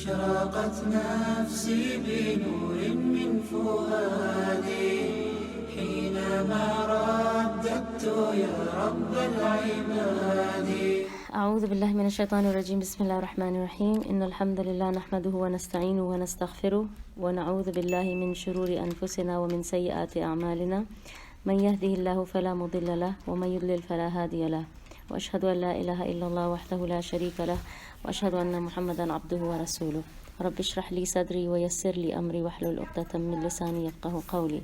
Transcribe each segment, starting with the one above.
أشرقت نفسي بنور من فؤادي حينما رددت يا رب العباد. أعوذ بالله من الشيطان الرجيم. بسم الله الرحمن الرحيم. إن الحمد لله نحمده ونستعينه ونستغفره ونعوذ بالله من شرور أنفسنا ومن سيئات أعمالنا. من يهده الله فلا مضل له ومن يضلل فلا هادي له وأشهد أن لا إله إلا الله وحده لا شريك له وأشهد أن محمدا عبده ورسوله. رب اشرح لي صدري ويسر لي أمري واحلل عقدة من لساني يفقهوا قولي.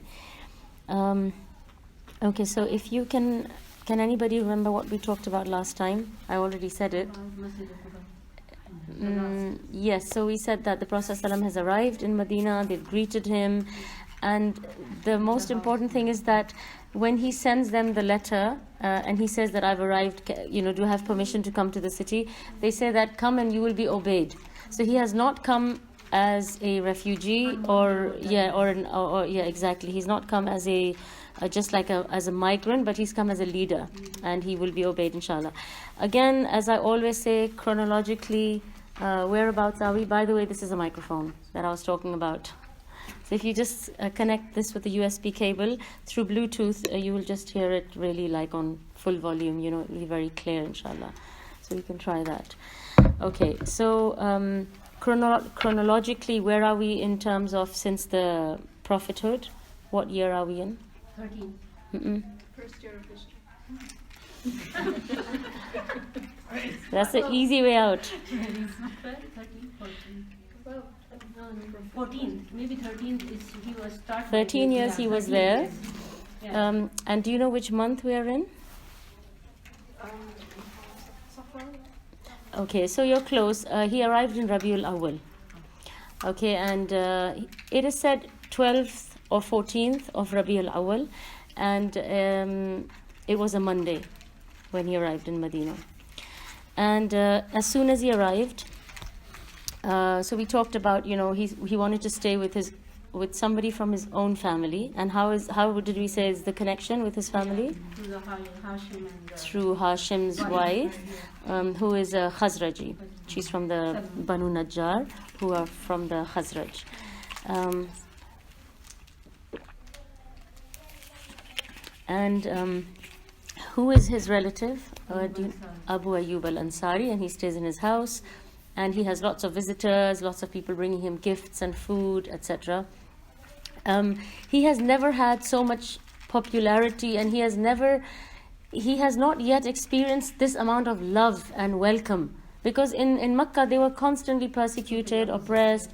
Okay, so if you can anybody remember what we talked about last time? I already said it. Yes, so we said that the Prophet ﷺ has arrived in Medina, they've greeted him, and the most important thing is that when he sends them the letter and he says that I've arrived, do you have permission to come to the city? They say that come and you will be obeyed. So he has not come as a refugee exactly. He's not come as as a migrant, but he's come as a leader, and he will be obeyed, inshallah. Again, as I always say, chronologically, whereabouts are we? By the way, this is a microphone that I was talking about. So if you just connect this with a USB cable through Bluetooth, you will just hear it really like on full volume, it'll be very clear, inshallah. So you can try that. Okay, so chronologically, where are we in terms of since the prophethood? What year are we in? 13. First year of history. That's the easy way out. 13, 14. 14th, maybe 13th is he was started. 13 years he was there. Yeah. And do you know which month we are in? Okay, so you're close. He arrived in Rabiul Awwal. Okay, and it is said 12th or 14th of Rabiul Awwal, and it was a Monday when he arrived in Medina. And as soon as he arrived, so we talked about, he wanted to stay with somebody from his own family. And how did we say is the connection with his family? Through Hashim's wife, who is a Khazraji. She's from the Banu Najjar, who are from the Khazraj. And who is his relative? Abu Ayyub al-Ansari, and he stays in his house. And he has lots of visitors, lots of people bringing him gifts and food, etc. He has never had so much popularity, and he has not yet experienced this amount of love and welcome. Because in Makkah, they were constantly persecuted, oppressed,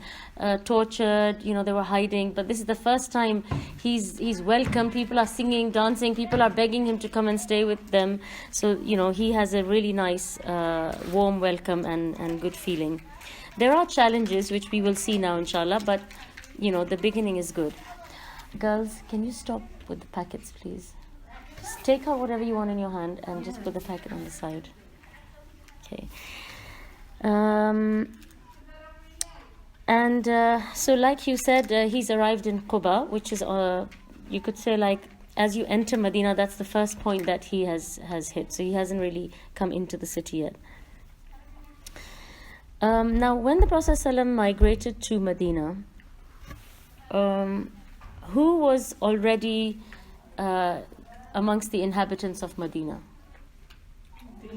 tortured, they were hiding. But this is the first time he's welcome. People are singing, dancing, people are begging him to come and stay with them. So, he has a really nice, warm welcome and good feeling. There are challenges, which we will see now, inshallah, but, the beginning is good. Girls, can you stop with the packets, please? Just take out whatever you want in your hand and just put the packet on the side. Okay. So like you said, he's arrived in Quba, which is, you could say, as you enter Medina, that's the first point that he has hit. So he hasn't really come into the city yet. Now, when the Prophet ﷺ migrated to Medina, who was already amongst the inhabitants of Medina? The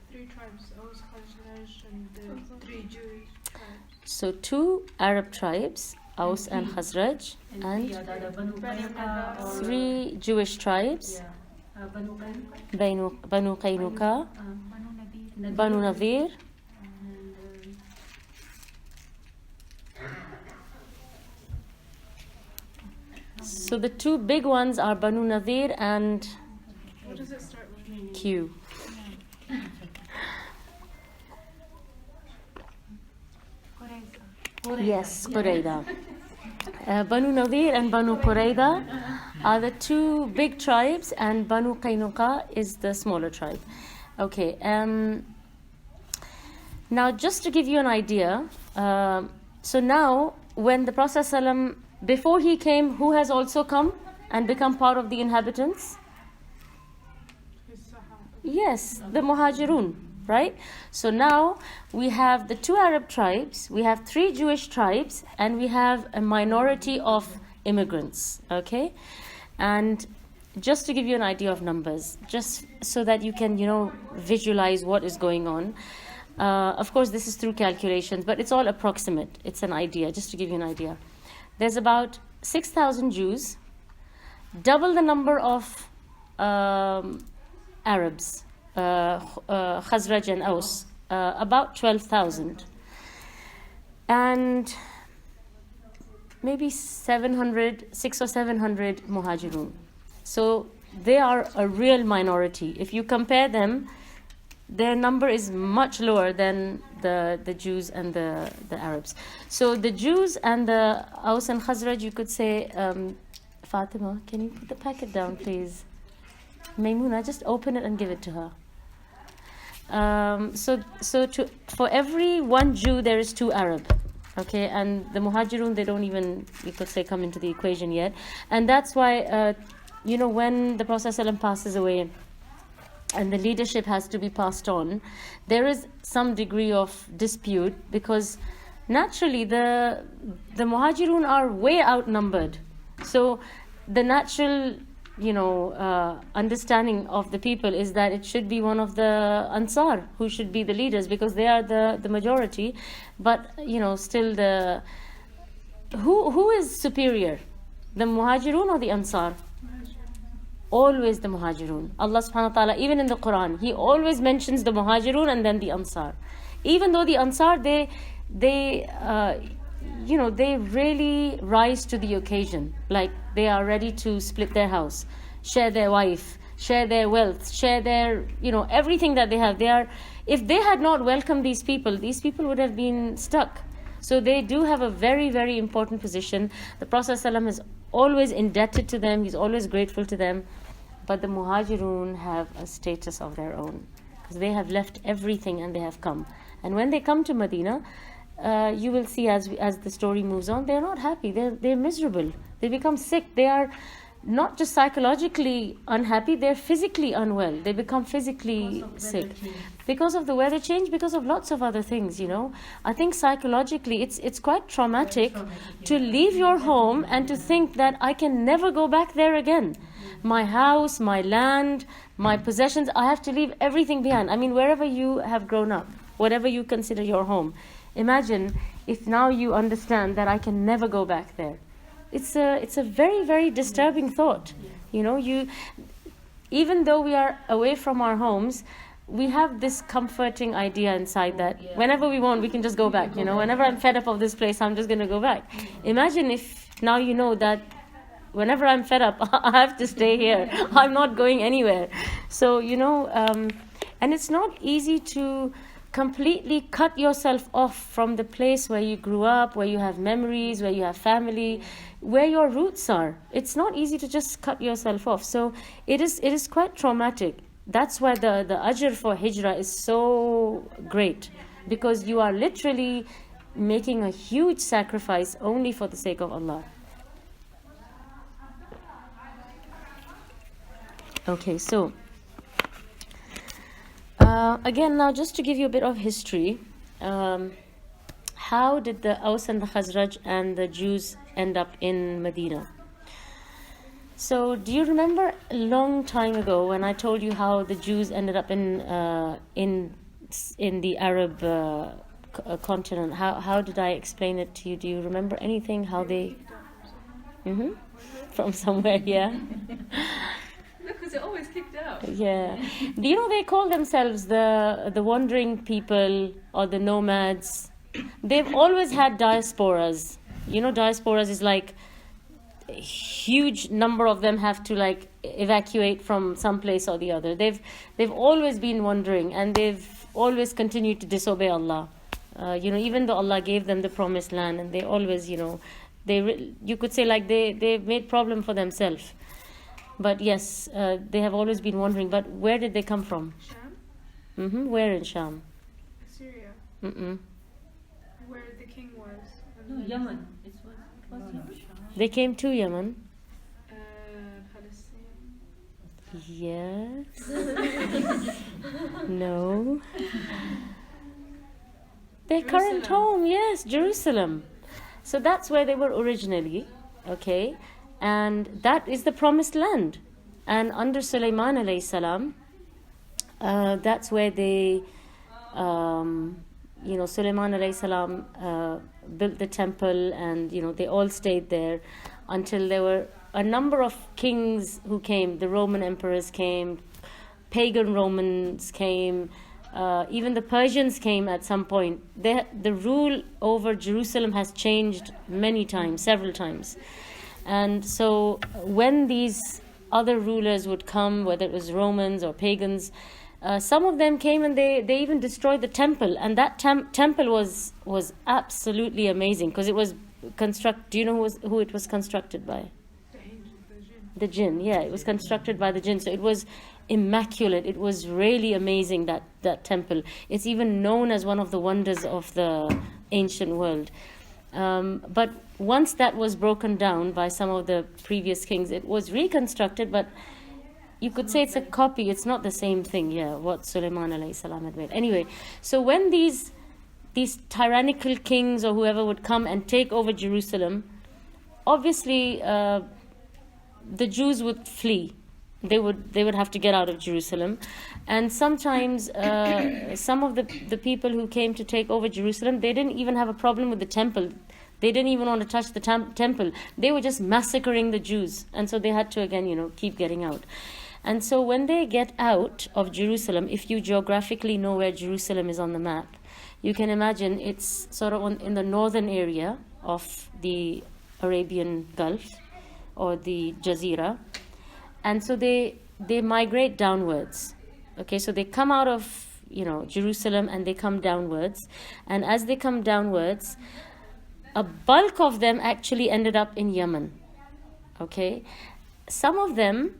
three tribes, Aus, Khazraj, and the 3 Jewish tribes. So 2 Arab tribes, Aus and Khazraj, and 3 Jewish tribes, Banu Qaynuqa, Banu Nadir, so the 2 big ones are Banu Nadir and What does it start with? Q. Yes, Qurayda. Banu Nadir and Banu Qurayda are the 2 big tribes, and Banu Qaynuqa is the smaller tribe. Okay. Now, just to give you an idea, so now when the Prophet ﷺ, before he came, who has also come and become part of the inhabitants? Yes, the Muhajirun. right? So now we have the 2 Arab tribes, we have 3 Jewish tribes, and we have a minority of immigrants, okay? And just to give you an idea of numbers, just so that you can, visualize what is going on. Of course, this is through calculations, but it's all approximate. It's an idea, just to give you an idea. There's about 6,000 Jews, double the number of Arabs, Khazraj and Aus, about 12,000. And maybe 6 or 700 Muhajirun. So they are a real minority. If you compare them, their number is much lower than the Jews and the Arabs. So the Jews and the Aus and Khazraj, you could say, Fatima, can you put the packet down, please? Maymuna, just open it and give it to her. For every 1 Jew, there is 2 Arab. Okay, and the Muhajirun, they don't even, you could say, come into the equation yet. And that's why, when the Prophet ﷺ passes away and the leadership has to be passed on, there is some degree of dispute, because naturally the Muhajirun are way outnumbered. So the natural, understanding of the people is that it should be one of the Ansar who should be the leaders, because they are the majority. But still who is superior, the Muhajirun or the Ansar? Always the Muhajirun. Allah subhanahu wa ta'ala, even in the Quran, He always mentions the Muhajirun and then the Ansar. Even though the Ansar, they really rise to the occasion. Like, they are ready to split their house, share their wife, share their wealth, share their, everything that they have. If they had not welcomed these people would have been stuck. So they do have a very, very important position. The Prophet ﷺ is always indebted to them. He's always grateful to them. But the Muhajirun have a status of their own, because they have left everything and they have come. And when they come to Medina, you will see as the story moves on, they're not happy. They're miserable. They become sick. They are not just psychologically unhappy, they're physically unwell. They become physically sick because of the weather change, because of lots of other things. I think psychologically it's quite traumatic to leave your home and to think that I can never go back there again. My house, my land, my possessions, I have to leave everything behind. I mean, wherever you have grown up, whatever you consider your home, imagine if now you understand that I can never go back there. It's a very, very disturbing thought. Even though we are away from our homes, we have this comforting idea inside that whenever we want, we can just go back. Whenever I'm fed up of this place, I'm just going to go back. Imagine if now you know that whenever I'm fed up, I have to stay here. I'm not going anywhere. So, and it's not easy to completely cut yourself off from the place where you grew up, where you have memories, where you have family, where your roots are. It's not easy to just cut yourself off. So it is quite traumatic. That's why the ajr for hijrah is so great, because you are literally making a huge sacrifice only for the sake of Allah. Okay, so again, now just to give you a bit of history, how did the Aus and the Khazraj and the Jews end up in Medina? So, do you remember a long time ago when I told you how the Jews ended up in the Arab continent? How did I explain it to you? Do you remember anything? How they from somewhere? Yeah. Because they're always kicked out. Yeah. They call themselves the wandering people or the nomads. They've always had diasporas. Diasporas is like a huge number of them have to evacuate from some place or the other. They've always been wandering, and they've always continued to disobey Allah. Even though Allah gave them the promised land, and they always, you could say they've made problem for themselves. But yes, they have always been wandering. But where did they come from? Sham? Where in Sham? Syria. Mm-mm. Where the king was. No, Yemen. It was Yemen. They came to Yemen. Palestine. Yes. No. Their current home, yes, Jerusalem. So that's where they were originally, okay? And that is the promised land. And under Sulaiman alayhi salam, that's where they, Sulaiman alayhi salam built the temple, and, they all stayed there until there were a number of kings who came. The Roman emperors came, pagan Romans came, even the Persians came at some point. The rule over Jerusalem has changed many times, several times. And so when these other rulers would come, whether it was Romans or pagans, some of them came and they even destroyed the temple. And that temple was absolutely amazing, because it was do you know who it was constructed by? The jinn, yeah, it was constructed by the jinn. So it was immaculate. It was really amazing, that temple. It's even known as one of the wonders of the ancient world. But once that was broken down by some of the previous kings, it was reconstructed, but you could say it's a copy. It's not the same thing, what Sulaiman alayhi salam had made. Anyway, so when these tyrannical kings or whoever would come and take over Jerusalem, obviously the Jews would flee. They would have to get out of Jerusalem. And sometimes some of the people who came to take over Jerusalem, they didn't even have a problem with the temple. They didn't even want to touch the temple. They were just massacring the Jews. And so they had to, again, keep getting out. And so when they get out of Jerusalem, if you geographically know where Jerusalem is on the map, you can imagine it's sort of in the northern area of the Arabian Gulf, or the Jazeera. And so they migrate downwards. Okay, so they come out of, Jerusalem, and they come downwards. And as they come downwards, a bulk of them actually ended up in Yemen. Okay, some of them,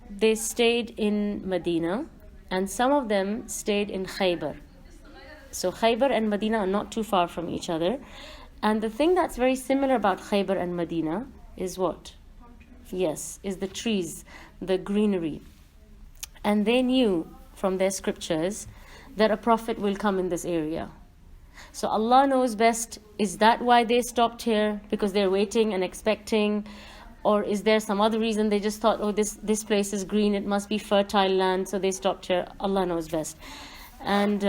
they stayed in Medina, and some of them stayed in Khaybar. So Khaybar and Medina are not too far from each other. And the thing that's very similar about Khaybar and Medina is what? Yes, is the trees, the greenery. And they knew from their scriptures that a prophet will come in this area. So Allah knows best, is that why they stopped here? Because they're waiting and expecting? Or is there some other reason? They just thought, this place is green, it must be fertile land, so they stopped here. Allah knows best. And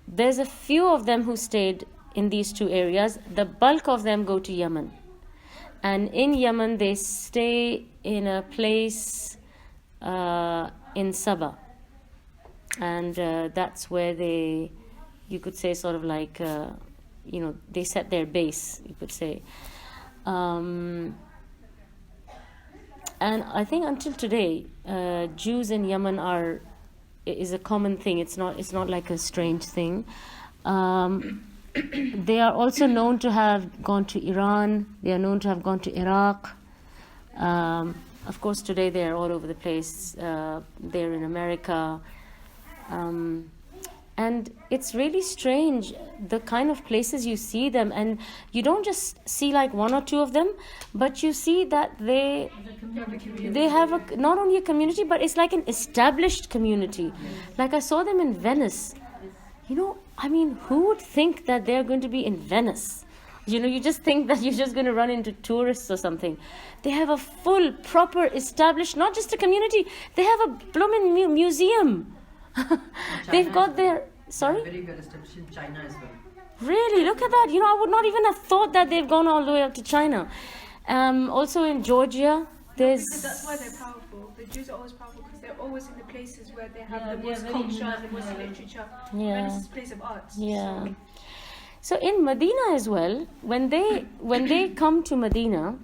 there's a few of them who stayed in these two areas. The bulk of them go to Yemen. And in Yemen, they stay in a place in Sabah. And that's where you could say sort of like, they set their base, you could say. And I think until today, Jews in Yemen is a common thing. It's not like a strange thing. They are also known to have gone to Iran. They are known to have gone to Iraq. Of course, today they are all over the place. They're in America. And it's really strange, the kind of places you see them. And you don't just see like one or two of them, but you see that they have not only a community, but it's like an established community. Like I saw them in Venice. Who would think that they're going to be in Venice? You just think that you're just going to run into tourists or something. They have a full, proper, established, not just a community, they have a blooming museum. They've got their... Sorry? Very well established in China as well. Really? Look at that. I would not even have thought that they've gone all the way up to China. Also in Georgia, there's... But that's why they're powerful. The Jews are always powerful because they're always in the places where they have the most culture, the most literature. Venice is a place of arts. Yeah. So in Medina as well, when they come to Medina,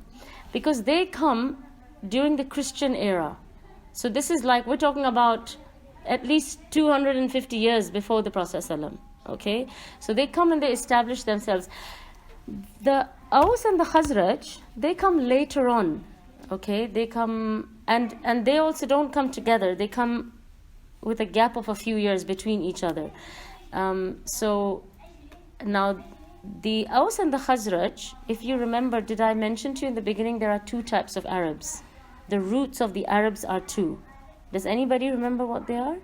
because they come during the Christian era. So this is like, we're talking about at least 250 years before the Prophet ﷺ. Okay? So they come and they establish themselves. The Aus and the Khazraj, they come later on. Okay? They come, and they also don't come together. They come with a gap of a few years between each other. So now the Aus and the Khazraj, if you remember, did I mention to you in the beginning, there are two types of Arabs. The roots of the Arabs are two. Does anybody remember what they are?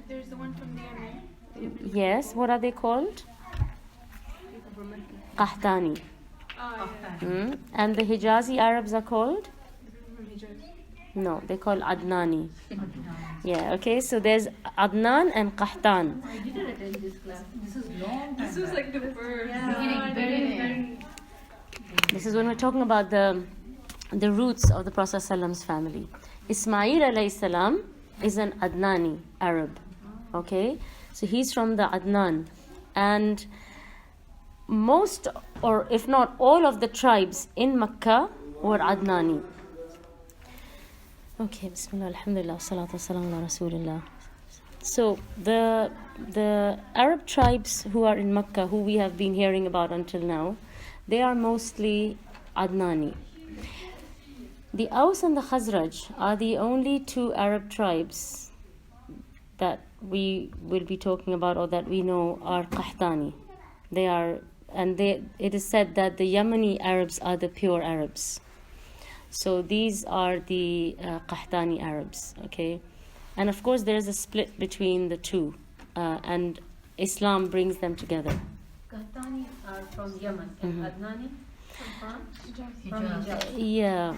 There's the one from the Yemen. Yes, what are they called? Qahtani. And the Hijazi Arabs are called? No, they're called Adnani. Yeah, okay, so there's Adnan and Qahtan. I didn't attend this class. This is long. This was like the first. This is when we're talking about the roots of the Prophet ﷺ's family. Ismail alayhi salam is an Adnani Arab. Okay, so he's from the Adnan, and most, or if not all, of the tribes in Makkah were Adnani. Okay, Bismillah, Alhamdulillah, Salatu Wassalamu ala Rasulillah. So the Arab tribes who are in Makkah, who we have been hearing about until now, they are mostly Adnani. The Aus and the Khazraj are the only two Arab tribes that we will be talking about, or that we know are Qahtani. They are, and it is said that the Yemeni Arabs are the pure Arabs. So these are the Qahtani Arabs, okay? And of course there is a split between the two, and Islam brings them together. Qahtani are from Yemen, and Adnani from Hijaz. Yeah.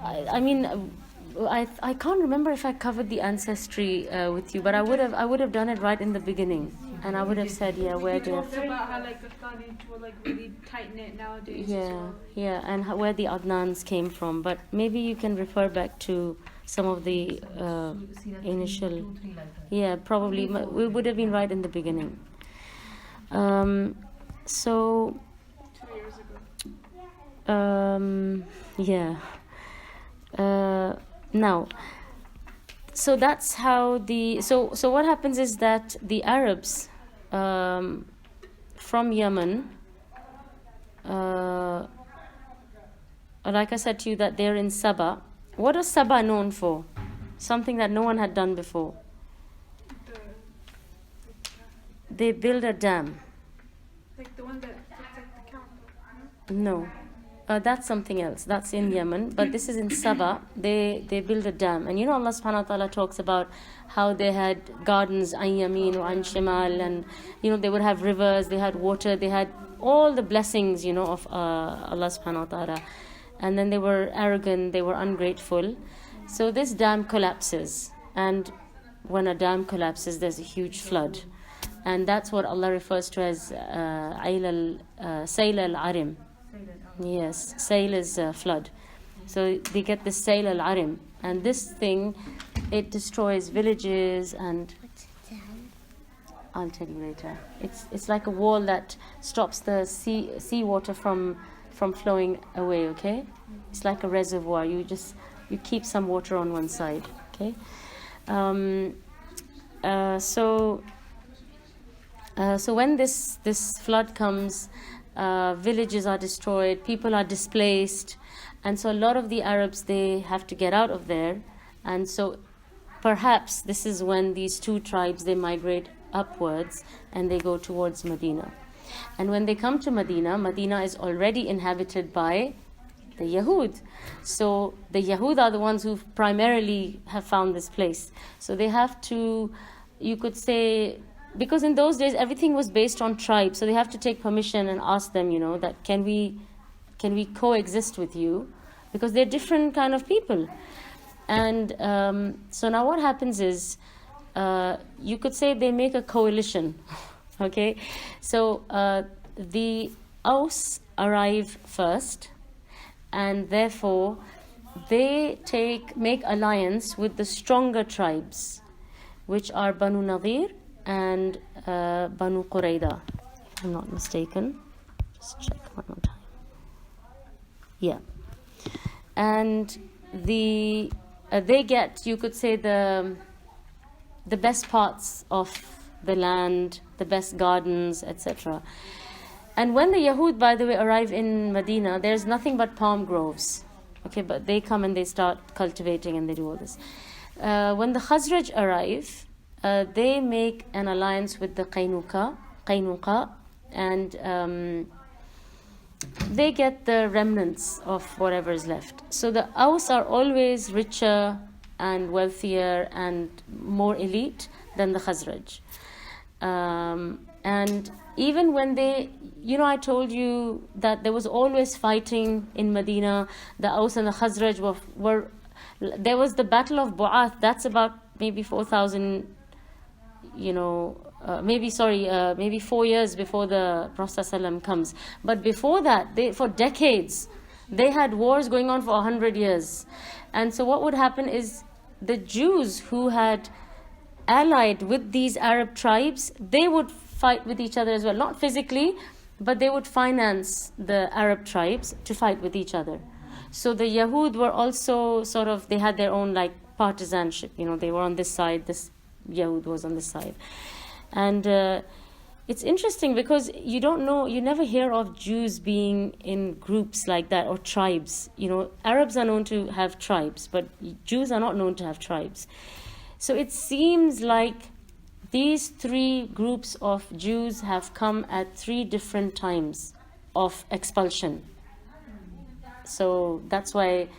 I mean, I can't remember if I covered the ancestry with you, but I would have done it right in the beginning, and I would have said, yeah, where You they're talked about how like Afghani were like really tight knit nowadays. yeah, and where the Adnans came from. But maybe you can refer back to some of the initial. Yeah, probably we would have been right in the beginning. So 2 years ago. yeah. Now, so that's how so what happens is that the Arabs from Yemen, like I said to you, that they're in Sabah. What is Sabah known for? Something that no one had done before. They build a dam. Like the one that looks like the camp. No. That's something else. That's in Yemen, but this is in Sabah. They build a dam, and you know Allah subhanahu wa ta'ala talks about how they had gardens an yamin or an shimal, and you know they would have rivers, they had water, they had all the blessings, you know, of Allah subhanahu wa ta'ala, and then they were arrogant, they were ungrateful. So this dam collapses, and when a dam collapses, there's a huge flood, and that's what Allah refers to as Sayl al-Arim. Yes, Sayl is flood. So they get this Sayl al-Arim, and this thing, it destroys villages, and I'll tell you later. It's like a wall that stops the seawater from flowing away. Okay, it's like a reservoir. You keep some water on one side. Okay, so when this flood comes, villages are destroyed, people are displaced, and so a lot of the Arabs, they have to get out of there, and so perhaps this is when these two tribes, they migrate upwards and they go towards Medina. And when they come to Medina, Medina is already inhabited by the Yahud. So the Yahud are the ones who primarily have found this place. So they have to, you could say, because in those days everything was based on tribes, so they have to take permission and ask them, you know, that can we coexist with you, because they're different kind of people. And so now what happens is, you could say they make a coalition. Okay, so the Aus arrive first, and therefore they make alliance with the stronger tribes, which are Banu Nadir and Banu Qurayda, if I'm not mistaken. Just check one more time. Yeah. And they get, you could say, the best parts of the land, the best gardens, etc. And when the Yahud, by the way, arrive in Medina, there's nothing but palm groves. Okay, but they come and they start cultivating and they do all this. When the Khazraj arrive, they make an alliance with the Qaynuqa Qaynuqa, and they get the remnants of whatever is left. So the Aus are always richer and wealthier and more elite than the Khazraj. And even when they, I told you that there was always fighting in Medina. The Aus and the Khazraj were there was the Battle of Bu'ath. That's about maybe 4,000, maybe 4 years before the Prophet ﷺ comes. But before that, for decades, they had wars going on for 100 years. And so what would happen is the Jews who had allied with these Arab tribes, they would fight with each other as well. Not physically, but they would finance the Arab tribes to fight with each other. So the Yahud were also they had their own partisanship. They were on this side, this Yahud was on this side. And it's interesting because you never hear of Jews being in groups like that or tribes. Arabs are known to have tribes, but Jews are not known to have tribes. So it seems like these three groups of Jews have come at three different times of expulsion. So that's why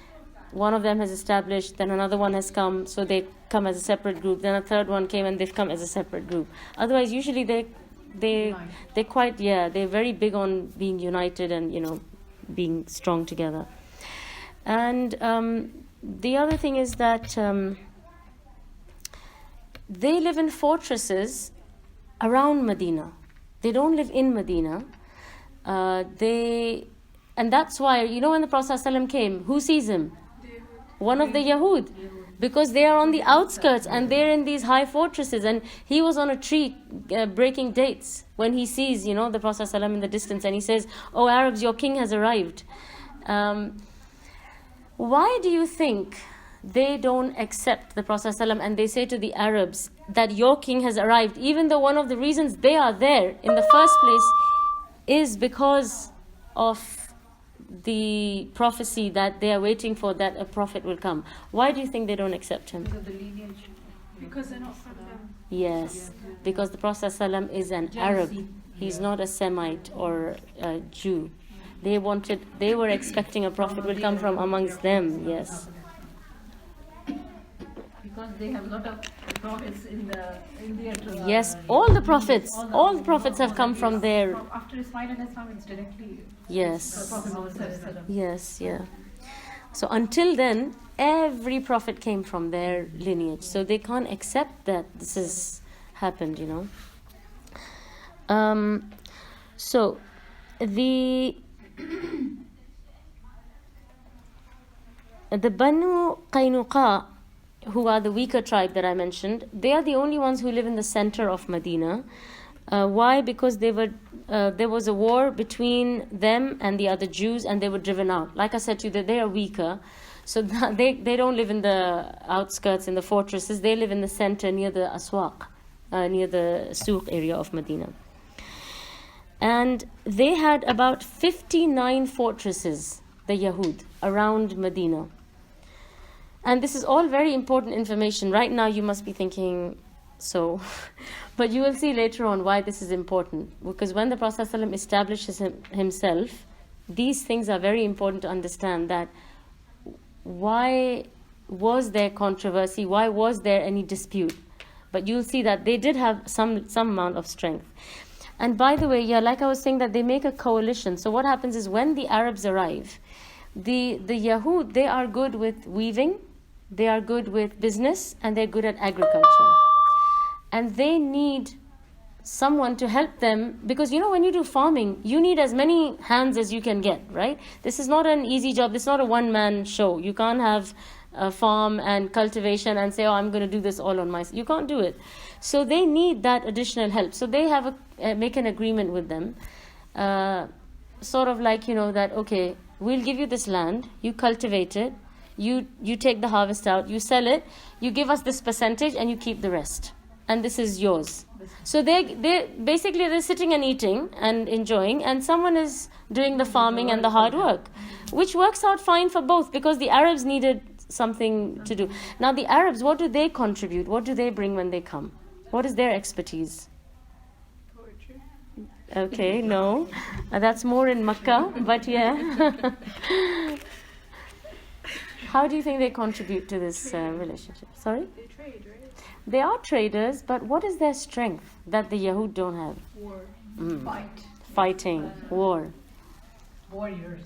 one of them has established, then another one has come, so they come as a separate group. Then a third one came and they've come as a separate group. Otherwise, usually they're very big on being united and being strong together. And the other thing is that they live in fortresses around Medina. They don't live in Medina. And that's why, when the Prophet ﷺ came, who sees him? One of the Yahud. Because they are on the outskirts and they're in these high fortresses. And he was on a tree breaking dates when he sees, the Prophet ﷺ in the distance. And he says, "Oh Arabs, your king has arrived." Why do you think they don't accept the Prophet ﷺ and they say to the Arabs that your king has arrived, even though one of the reasons they are there in the first place is because of the prophecy that they are waiting for, that a prophet will come? Why do you think they don't accept him? Because of the lineage. Because they're not from them. Yes, because the Prophet ﷺ is an Arab. He's not a Semite or a Jew. They were expecting a prophet will come from amongst them. Yes. Because they have a lot of prophets in their Yes, all the prophets have come from there. After Ismail and Islam, it's directly Yes. Prophet Muhammad. Yes, yeah. So until then, every prophet came from their lineage. So they can't accept that this has happened, So the Banu Qaynuqa, who are the weaker tribe that I mentioned, they are the only ones who live in the center of Medina. Why? Because there was a war between them and the other Jews, and they were driven out. Like I said to you, that they are weaker, so they don't live in the outskirts, in the fortresses. They live in the center, near the aswaq, near the souq area of Medina. And they had about 59 fortresses, the Yahud, around Medina. And this is all very important information. Right now you must be thinking, so, but you will see later on why this is important. Because when the Prophet ﷺ establishes himself, these things are very important to understand, that why was there controversy, why was there any dispute. But you'll see that they did have some amount of strength. And by the way, like I was saying, that they make a coalition. So what happens is when the Arabs arrive, the Yahud, they are good with weaving, they are good with business, and they're good at agriculture. And they need someone to help them, because when you do farming, you need as many hands as you can get, right? This is not an easy job. This is not a one-man show. You can't have a farm and cultivation and say, "Oh, I'm going to do this all on myself." You can't do it. So they need that additional help. So they have make an agreement with them, sort of like, that, okay, we'll give you this land, you cultivate it, you take the harvest out, you sell it, you give us this percentage, and you keep the rest. And this is yours. So they're sitting and eating and enjoying, and someone is doing the farming and the hard work, which works out fine for both, because the Arabs needed something to do. Now the Arabs, what do they contribute? What do they bring when they come? What is their expertise? Okay, no. That's more in Makkah, but yeah. How do you think they contribute to this relationship? Sorry? They trade, right? They are traders, but what is their strength that the Yahud don't have? War. Fighting, war. Warriors.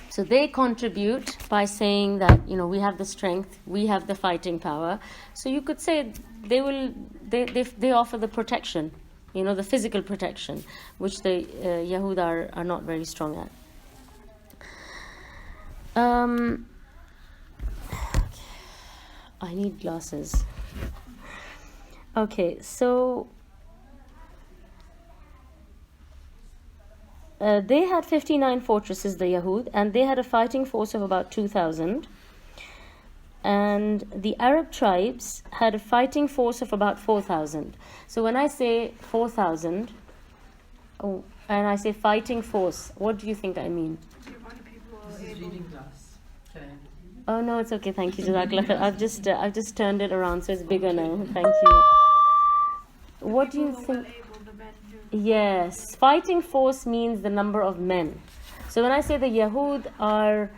So they contribute by saying that, we have the strength, we have the fighting power. So you could say they offer the protection, the physical protection, which the Yahud are not very strong at. I need glasses. Okay, so they had 59 fortresses, the Yahud, and they had a fighting force of about 2,000. And the Arab tribes had a fighting force of about 4,000. So when I say 4,000, and I say fighting force, what do you think I mean? Reading class. Okay. Oh no, it's okay. Thank you, Jazakallahu Khairan. I've just turned it around, so it's bigger now. Thank you. What do you think? Yes, fighting force means the number of men. So when I say the Yahud are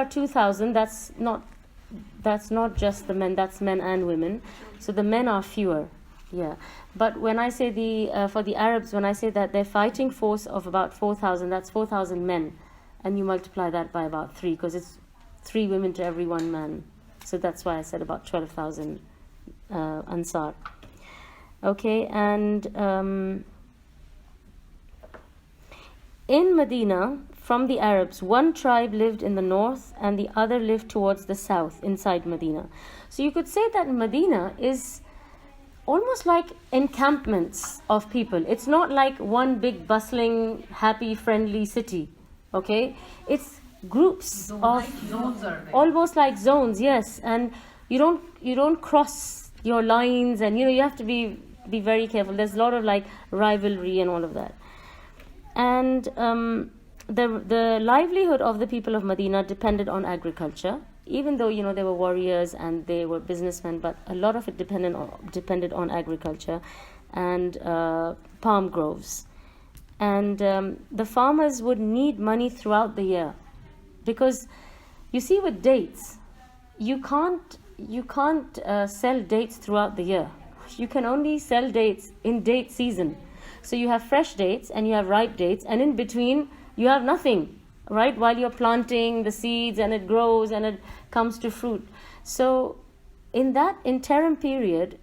2,000, that's not just the men. That's men and women. So the men are fewer. Yeah, but when I say for the Arabs, when I say that their fighting force of about 4,000, that's 4,000 men, and you multiply that by about 3, because it's 3 women to every 1 man. So that's why I said about 12,000 Ansar. Okay, and in Medina, from the Arabs, one tribe lived in the north and the other lived towards the south inside Medina. So you could say that Medina is almost like encampments of people. It's not like one big bustling, happy, friendly city. Okay, it's groups of Zones are there. almost like zones. Yes, and you don't cross your lines, and you have to be very careful. There's a lot of like rivalry and all of that. And the livelihood of the people of Medina depended on agriculture. Even though they were warriors and they were businessmen, but a lot of it depended on agriculture and palm groves. And the farmers would need money throughout the year, because you see, with dates, you can't sell dates throughout the year. You can only sell dates in date season. So you have fresh dates and you have ripe dates, and in between you have nothing, right? While you're planting the seeds and it grows and it comes to fruit. So in that interim period,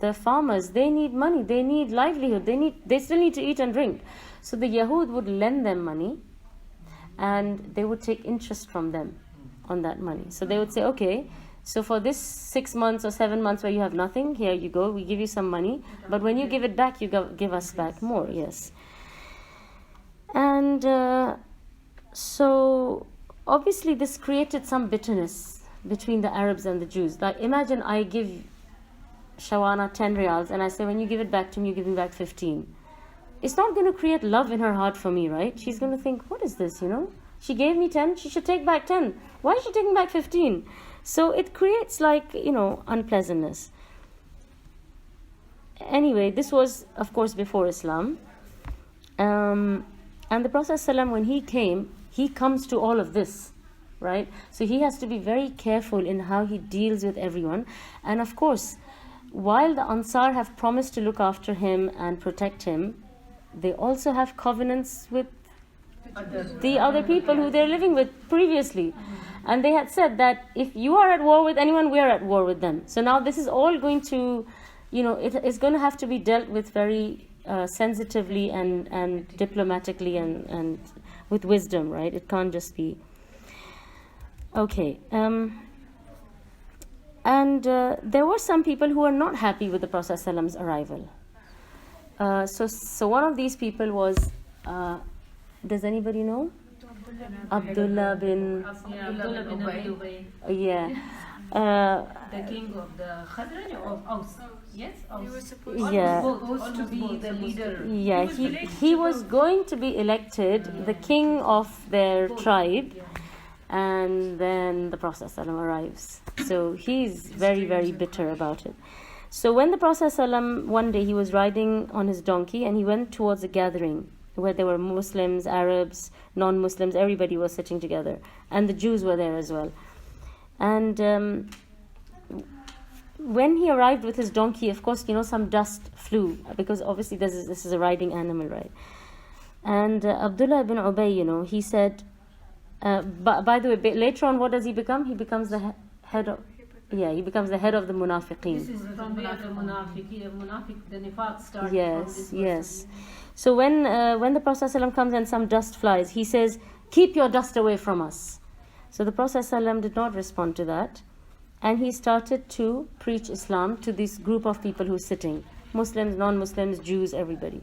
the farmers, they need money, they need livelihood, they still need to eat and drink. So the Yahud would lend them money, and they would take interest from them on that money. So they would say, okay, so for this 6 months or 7 months where you have nothing, here you go, we give you some money, but when you give it back, you give us back more. Yes. And so obviously this created some bitterness between the Arabs and the Jews. Like, imagine I give Shawana 10 riyals and I say, when you give it back to me, you give me back 15. It's not going to create love in her heart for me, right? She's going to think, what is this, She gave me 10, she should take back 10. Why is she taking back 15? So it creates unpleasantness. Anyway, this was, of course, before Islam. And the Prophet ﷺ, when he came, he comes to all of this, right? So he has to be very careful in how he deals with everyone. And of course, while the Ansar have promised to look after him and protect him, they also have covenants with the other people who they're living with previously. And they had said that if you are at war with anyone, we are at war with them. So now this is all going to, it is going to have to be dealt with very sensitively and diplomatically and with wisdom, right? It can't just be. Okay. And there were some people who were not happy with the Prophet ﷺ's arrival. So one of these people was, does anybody know? Abdullah bin Ubay. yeah. The king of the Khazraj of Aus. Yes, He was Aus. supposed Supposed to be the leader. Yeah, he was going to be elected the king of their tribe, and then the Prophet ﷺ arrives. So he's very, very bitter about it. So when the Prophet ﷺ, one day he was riding on his donkey and he went towards a gathering where there were Muslims, Arabs, non-Muslims, everybody was sitting together. And the Jews were there as well. And when he arrived with his donkey, of course, some dust flew, because obviously this is a riding animal, right? And Abdullah ibn Ubay, he said, by the way, later on, what does he become? He becomes the head of... Yeah, he becomes the head of the munafiqeen. This is from where the munafiq, the nifaq started. Yes. So when the Prophet ﷺ comes and some dust flies, he says, "Keep your dust away from us." So the Prophet ﷺ did not respond to that, and he started to preach Islam to this group of people who are sitting, Muslims, non-Muslims, Jews, everybody.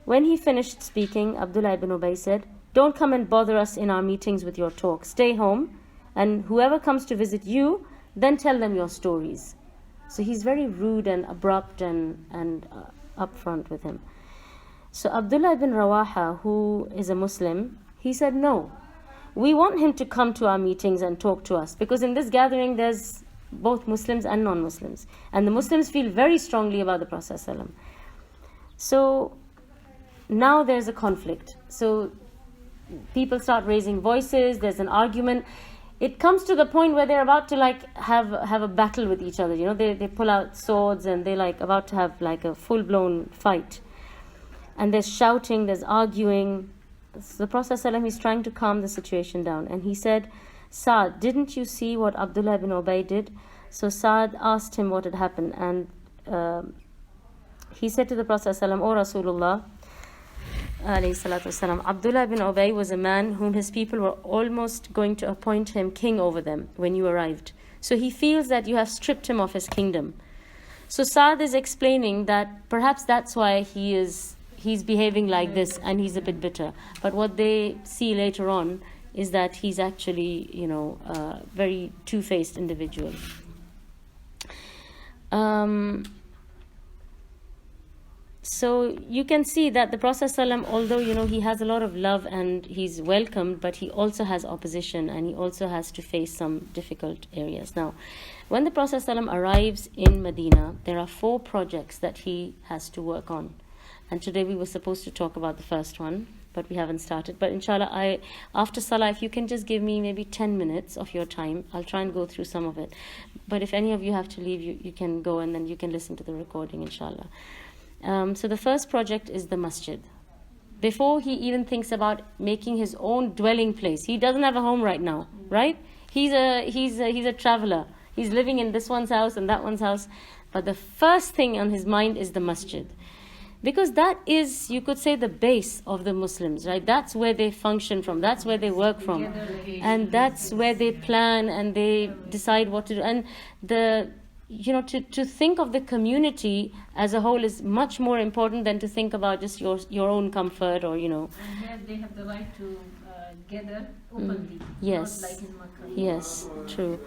When he finished speaking, Abdullah ibn Ubay said, "Don't come and bother us in our meetings with your talk. Stay home, and whoever comes to visit you, then tell them your stories." So he's very rude and abrupt and upfront with him. So Abdullah ibn Rawaha, who is a Muslim, he said, "No, we want him to come to our meetings and talk to us, because in this gathering there's both Muslims and non-Muslims, and the Muslims feel very strongly about the Prophet ﷺ." So now there's a conflict. So people start raising voices, there's an argument. It comes to the point where they're about to have a battle with each other. They pull out swords and they're about to have a full-blown fight. And there's shouting, there's arguing. So the Prophet ﷺ is trying to calm the situation down. And he said, "Saad, didn't you see what Abdullah ibn Ubay did?" So Saad asked him what had happened. And he said to the Prophet ﷺ, "O Rasulullah, Abdullah ibn Ubay was a man whom his people were almost going to appoint him king over them when you arrived. So he feels that you have stripped him of his kingdom." So Saad is explaining that perhaps that's why he's behaving like this and he's a bit bitter. But what they see later on is that he's actually, a very two-faced individual. So you can see that the Prophet ﷺ, although he has a lot of love and he's welcomed, but he also has opposition and he also has to face some difficult areas. Now, when the Prophet ﷺ arrives in Medina, there are 4 projects that he has to work on. And today we were supposed to talk about the first one, but we haven't started. But inshallah, after Salah, if you can just give me maybe 10 minutes of your time, I'll try and go through some of it. But if any of you have to leave, you can go and then you can listen to the recording, inshallah. So the first project is the masjid. Before he even thinks about making his own dwelling place, he doesn't have a home right now, right? He's a traveler. He's living in this one's house and that one's house. But the first thing on his mind is the masjid. Because that is, you could say, the base of the Muslims, right? That's where they function from. That's where they work from. And that's where they plan and they decide what to do. And to think of the community as a whole is much more important than to think about just your own comfort or. And here they have the right to gather openly. Yes. Not like in Makkah. Yes, true.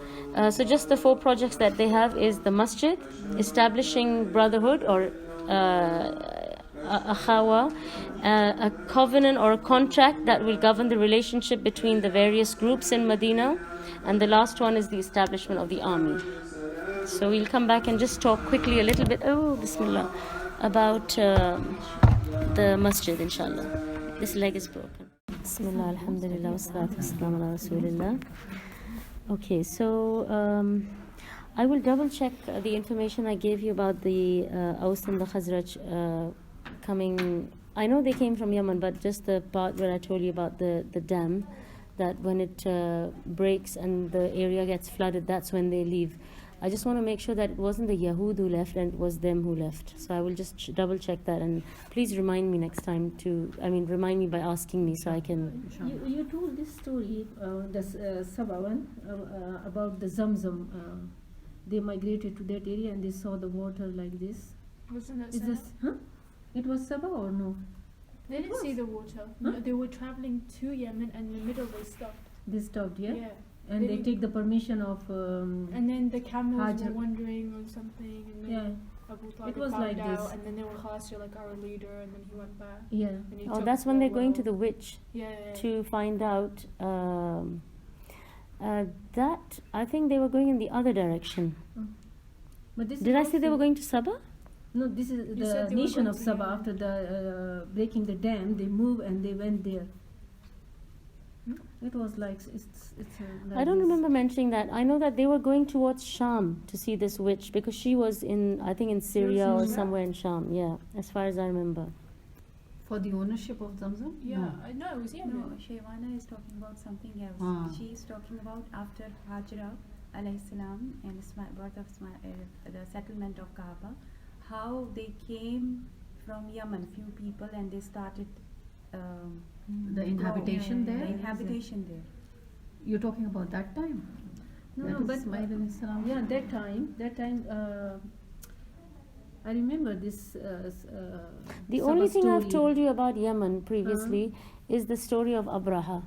So just the 4 projects that they have is the masjid, establishing brotherhood or akhawa, a covenant or a contract that will govern the relationship between the various groups in Medina, and the last one is the establishment of the army. So we'll come back and just talk quickly a little bit, bismillah, about the masjid, inshallah. This leg is broken. Bismillah, alhamdulillah, wassalatu wassalamu ala rasulillah. Okay, so I will double check the information I gave you about the Aus and the Khazraj coming. I know they came from Yemen, but just the part where I told you about the dam, that when it breaks and the area gets flooded, that's when they leave. I just want to make sure that it wasn't the Yahud who left and it was them who left. So I will just double check that, and please remind me next time remind me by asking me so I can. You told this story, the Sabah one, about the Zamzam. They migrated to that area and they saw the water like this. Wasn't it Is Sabah? this, It was Sabah or no? They didn't see the water. Huh? No, they were traveling to Yemen and in the middle they stopped. They stopped, yeah? Yeah. And they didn't- take the permission of. And then the camels Hajar. were wandering or something, and then Yeah, Abu Talib It was found like out, this. and then they were asked, "You're like our leader," and then he went back. yeah. And he Oh, took that's when the they're going to well. the witch Yeah. to find out. That I think they were going in the other direction. But this Did is I say they were also- going to Sabah? No, this is You the said they were nation going of to Sabah. Yemen. After the breaking the dam, they moved and they went there. It was like like I don't this. remember mentioning that. I know that they were going towards Sham to see this witch because she was in, I think, in Syria or in Sham? somewhere in Sham. Yeah, as far as I remember. For the ownership of Zamzam? Yeah, No. I know it was Yemen. No, Shaywana is talking about something else. Ah. She is talking about after Hajra alayhi salam and birth of the settlement of Kaaba, how they came from Yemen, few people, and they started The inhabitation the there? inhabitation there. You're talking about that time? No, That no, is but Ismail alayhi salam. yeah, that time, I remember this. The Sabah only thing I've story. told you about Yemen previously is the story of Abraha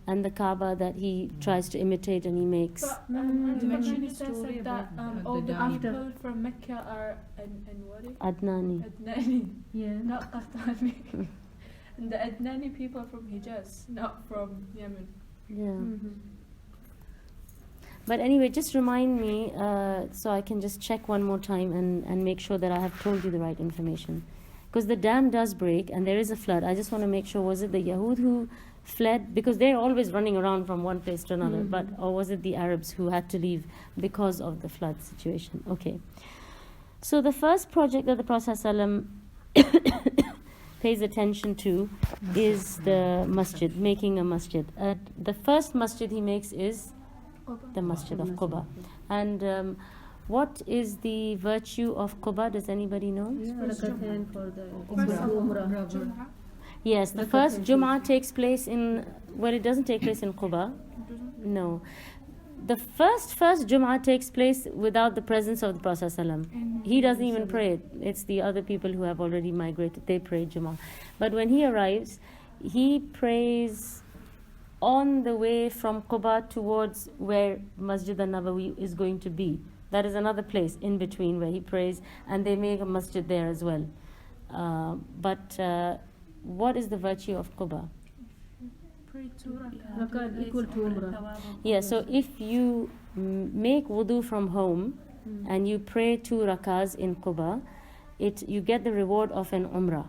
and the Kaaba that he tries to imitate and he makes. But Mm, Auntie you Makani mentioned the said story that about all the the dam. people from Mecca are and what is Adnani. Adnani, Yeah. not Qahtani. And the Adnani people are from Hijaz, not from Yemen. Yeah. Mhm. But anyway, just remind me so I can just check one more time and make sure that I have told you the right information. Because the dam does break and there is a flood. I just want to make sure, was it the Yahud who fled? Because they're always running around from one place to another. But or was it the Arabs who had to leave because of the flood situation? Okay. So the first project that the Prophet ﷺ pays attention to is the masjid, making a masjid. The first masjid he makes is the masjid of Quba. And what is the virtue of Quba? Does anybody know? Yeah, rakatan for the Umrah. Jum'ah. Yes, the first Jum'ah takes place in, well, it doesn't take place in Quba. No. The first Jum'ah takes place without the presence of the Prophet ﷺ. He doesn't even pray it. It's the other people who have already migrated. They pray Jum'ah. But when he arrives, he prays on the way from Quba towards where Masjid al-Nabawi is going to be. That is another place in between where he prays, and they make a masjid there as well. But what is the virtue of Quba? Pray to rakat equal to umrah. Yeah, so if you make wudu from home and you pray 2 rakahs in Quba, you get the reward of an umrah.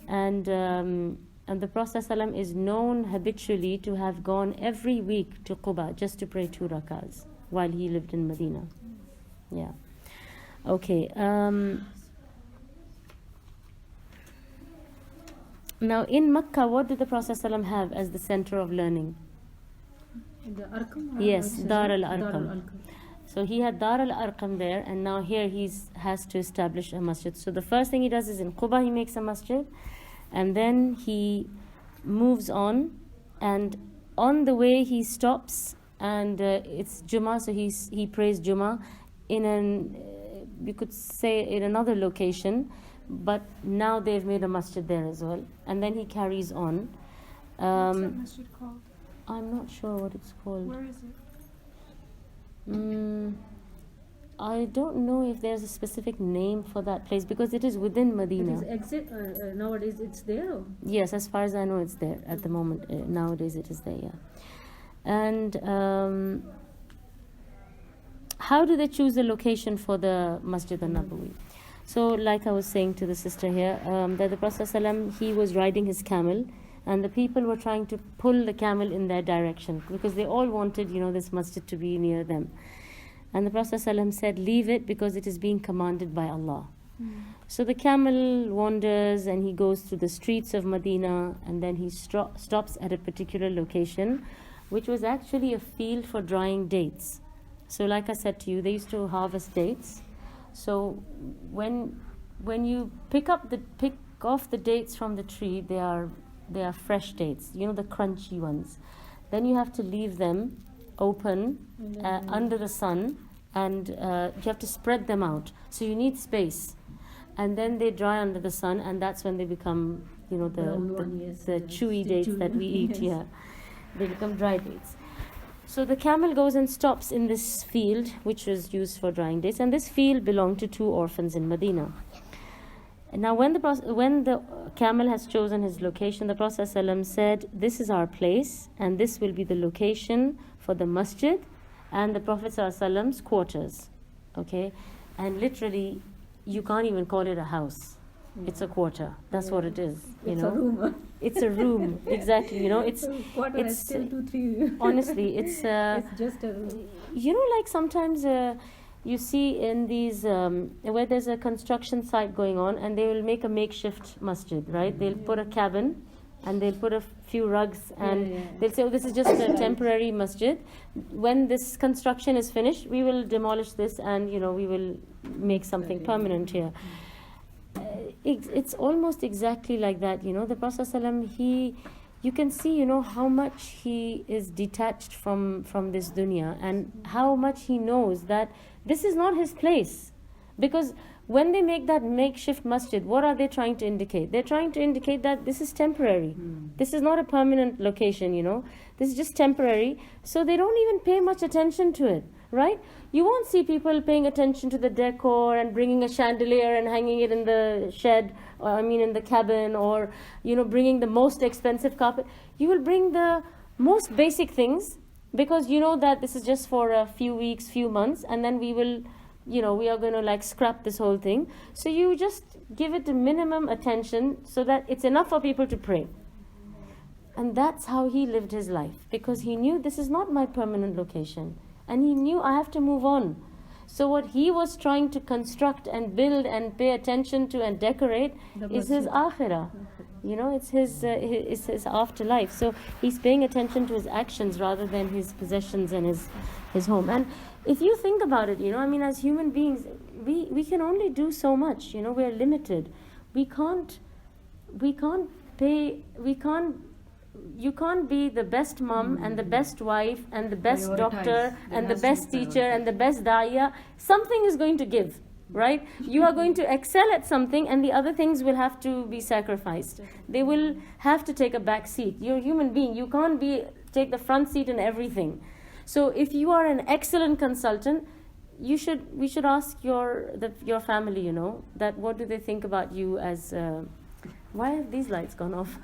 And the Prophet ﷺ is known habitually to have gone every week to Quba just to pray 2 rakahs while he lived in Medina. Yeah. Okay. Now in Makkah, what did the Prophet ﷺ have as the center of learning? The Arqam? Yes, Dar al-Arqam. Dar al-Arqam. So he had Dar al-Arqam there, and now here he has to establish a masjid. So the first thing he does is in Quba he makes a masjid, and then he moves on, and on the way he stops, and it's Jummah, so he prays Jummah in you could say in another location, but now they've made a masjid there as well, and then he carries on. What's that masjid called? I'm not sure what it's called. Where is it? I don't know if there's a specific name for that place because it is within It Medina. is nowadays it's there. Or? Yes, as far as I know, it's there at the moment. Nowadays, it is there. Yeah. And how do they choose the location for the Masjid al-Nabawi? So, like I was saying to the sister here, that the Prophet ﷺ, he was riding his camel, and the people were trying to pull the camel in their direction because they all wanted, this masjid to be near them. And the Prophet ﷺ said, leave it because it is being commanded by Allah. So the camel wanders and he goes through the streets of Medina, and then he stops at a particular location, which was actually a field for drying dates. So like I said to you, they used to harvest dates. So when you pick off the dates from the tree, they are fresh dates, the crunchy ones. Then you have to leave them open under the sun, and you have to spread them out. So you need space, and then they dry under the sun, and that's when they become, the chewy dates that we eat. Yes. Yeah, they become dry dates. So the camel goes and stops in this field, which was used for drying dates, and this field belonged to 2 orphans in Medina. And now, when the camel has chosen his location, the Prophet ﷺ said, "This is our place, and this will be the location for the masjid and the Prophet ﷺ's quarters." Okay, and literally you can't even call it a house. It's a quarter. That's what it is. You It's know, a room. it's a room. Exactly. You know, it's Quarter is it's still 2-3. honestly, it's It's just a room. you know, like sometimes you see in these where there's a construction site going on, and they will make a makeshift masjid, right? They'll put a cabin, and they'll put a few rugs, and they'll say, oh, this is just a temporary masjid. When this construction is finished, we will demolish this, and you know, we will make something permanent here. It's almost exactly like that, you know. The Prophet ﷺ, you can see, you know, how much he is detached from this dunya, and how much he knows that this is not his place. Because when they make that makeshift masjid, what are they trying to indicate? They're trying to indicate that this is temporary. This is not a permanent location, you know. This is just temporary. So they don't even pay much attention to it, right? You won't see people paying attention to the decor and bringing a chandelier and hanging it in the shed, or I mean in the cabin, or you know, bringing the most expensive carpet. You will bring the most basic things, because you know that this is just for a few weeks, few months, and then we will, you know, we are going to like scrap this whole thing. So you just give it the minimum attention so that it's enough for people to pray. And that's how he lived his life, because he knew this is not my permanent location. And he knew I have to move on. So what he was trying to construct and build and pay attention to and decorate is his akhirah. You know, it's his afterlife. So he's paying attention to his actions rather than his possessions and his home. And if you think about it, you know, I mean, as human beings, we can only do so much. You know, we're limited. You can't be the best mom and the best wife and the best doctor and the best teacher and the best daya. Something is going to give, right? You are going to excel at something, and the other things will have to be sacrificed. They will have to take a back seat. You're a human being. You can't take the front seat in everything. So if you are an excellent consultant, we should ask your family, you know, that what do they think about you as why have these lights gone off?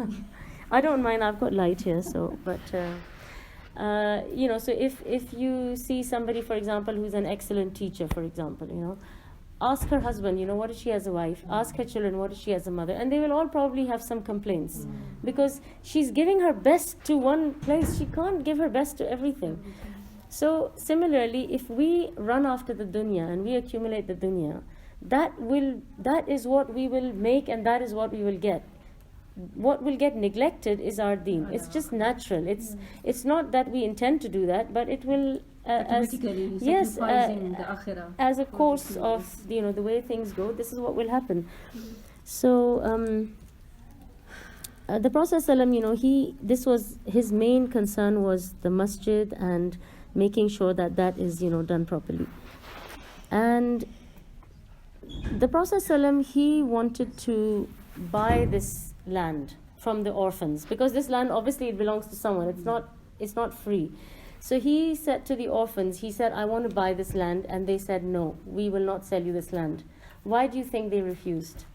I don't mind, I've got light here, so, but, you know, so if you see somebody, for example, who's an excellent teacher, for example, you know, ask her husband, you know, what is she as a wife? Ask her children, what is she as a mother? And they will all probably have some complaints, because she's giving her best to one place. She can't give her best to everything. So, similarly, if we run after the dunya and we accumulate the dunya, that is what we will make, and that is what we will get. What will get neglected is our deen. It's just natural. It's not that we intend to do that, but it will Automatically, sacrificing the akhirah. as a course of, you know, the way things go. This is what will happen. So the Prophet ﷺ, you know, this was his main concern, was the masjid and making sure that is, you know, done properly. And the Prophet ﷺ, he wanted to buy this land from the orphans, because this land, obviously, it belongs to someone. It's not free. So he said to the orphans, he said, I want to buy this land, and they said, no, we will not sell you this land. Why do you think they refused?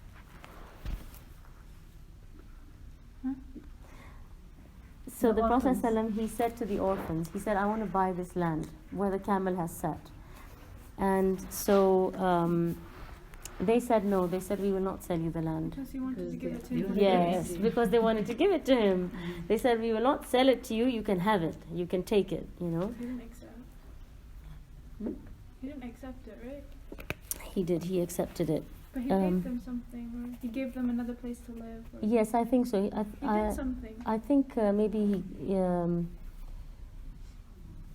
So the Prophet ﷺ, he said to the orphans, he said, I want to buy this land where the camel has sat. And so they said no. They said, we will not sell you the land. Because he wanted to give it to him. Yes, because they wanted to give it to him. They said, we will not sell it to you. You can have it. You can take it, you know. He didn't accept. He didn't accept it, right? He did. He accepted it. But he gave them something, or he gave them another place to live. Or Yes, I think so. he did something. I think maybe he...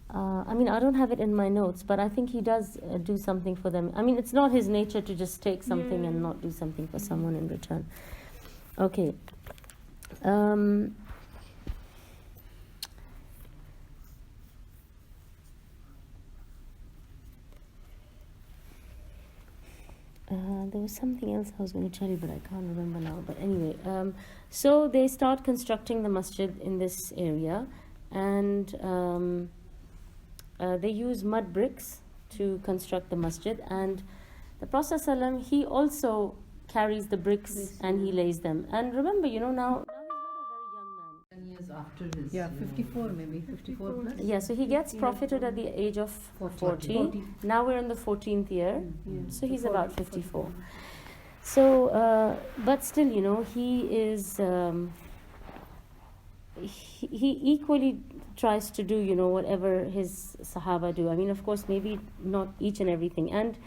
I mean, I don't have it in my notes, but I think he does do something for them. I mean, it's not his nature to just take something and not do something for someone in return. Okay. There was something else I was going to tell you, but I can't remember now. But anyway, so they start constructing the masjid in this area, and they use mud bricks to construct the masjid. And the Prophet ﷺ, he also carries the bricks and he lays them. And remember, you know, now he's not a very young man. 10 years after his. Yeah, 54 maybe, 54 plus. Yeah, so he gets propheted at the age of 40. Now we're in the 14th year, so he's about 54. So, but still, you know, he is, he equally tries to do, you know, whatever his Sahaba do. I mean, of course, maybe not each and everything. And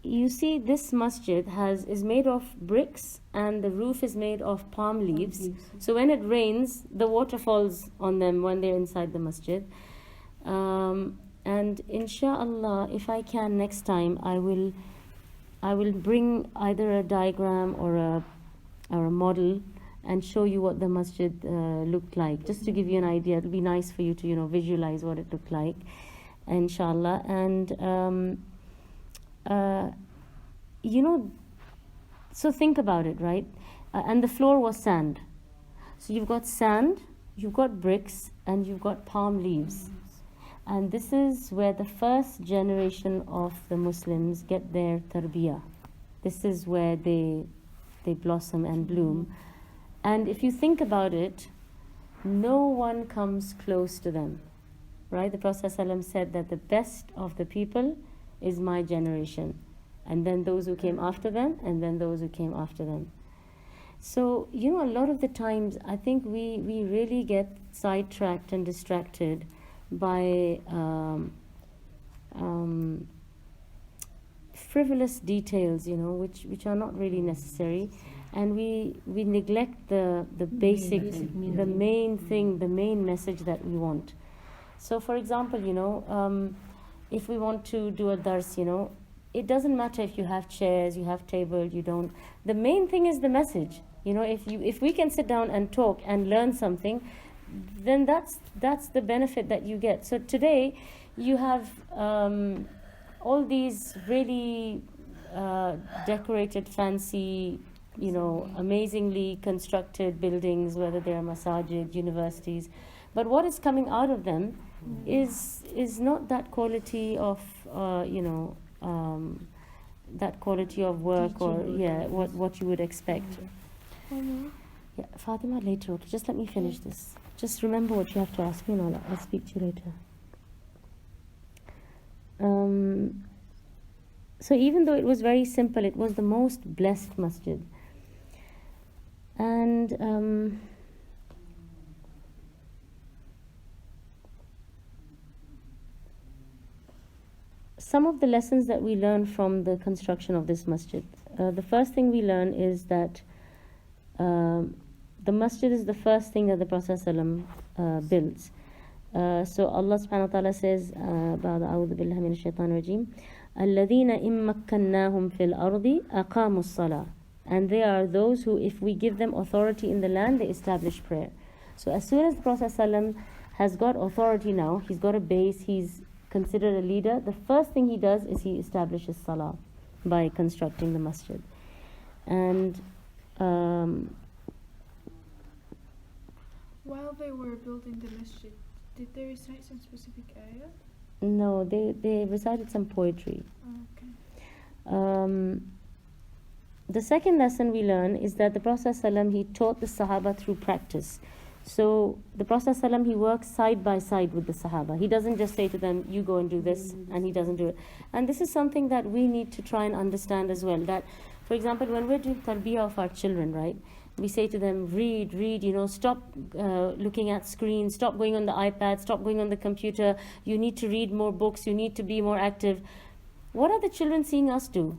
you see, this masjid is made of bricks, and the roof is made of palm leaves. So when it rains, the water falls on them when they're inside the masjid. And inshallah, if I can next time, I will bring either a diagram or a model and show you what the masjid looked like, just to give you an idea. It'll be nice for you to, you know, visualize what it looked like, inshallah. And you know, so think about it, right? And the floor was sand. So you've got sand, you've got bricks, and you've got palm leaves. And this is where the first generation of the Muslims get their tarbiyah. This is where they blossom and bloom. And if you think about it, no one comes close to them, right? The Prophet ﷺ said that the best of the people is my generation, and then those who came after them, and then those who came after them. So, you know, a lot of the times I think we really get sidetracked and distracted by frivolous details, you know, which are not really necessary, and we neglect the basic, the main thing, the main message that we want. So, for example, you know, if we want to do a dars, you know, it doesn't matter if you have chairs, you have table, you don't. The main thing is the message. You know, if we can sit down and talk and learn something, then that's the benefit that you get. So today you have all these really decorated, fancy, you know, amazingly constructed buildings, whether they are masajid, universities, but what is coming out of them is not that quality of you know, that quality of work, or what you would expect. Yeah, Fatima, later, okay, just let me finish this. Just remember what you have to ask me, and I'll speak to you later. So even though it was very simple, it was the most blessed masjid. And some of the lessons that we learn from the construction of this masjid. The first thing we learn is that the masjid is the first thing that the Prophet ﷺ builds. So Allah subhanahu wa ta'ala says, بعد أعوذ بالله من الشيطان الرجيم الذين إن مكناهم في الأرض أقاموا الصلاة. And they are those who, if we give them authority in the land, they establish prayer. So as soon as the Prophet ﷺ has got authority now, he's got a base, he's considered a leader, the first thing he does is he establishes salah by constructing the masjid. And while they were building the masjid, did they recite some specific ayah? no, they recited some poetry. Okay. The second lesson we learn is that the Prophet ﷺ, he taught the Sahaba through practice. So the Prophet ﷺ, he works side by side with the Sahaba. He doesn't just say to them, you go and do this, and he doesn't do it. And this is something that we need to try and understand as well. That, for example, when we're doing tarbiyah of our children, right, we say to them, read, you know, stop looking at screens, stop going on the iPad, stop going on the computer, you need to read more books, you need to be more active. What are the children seeing us do?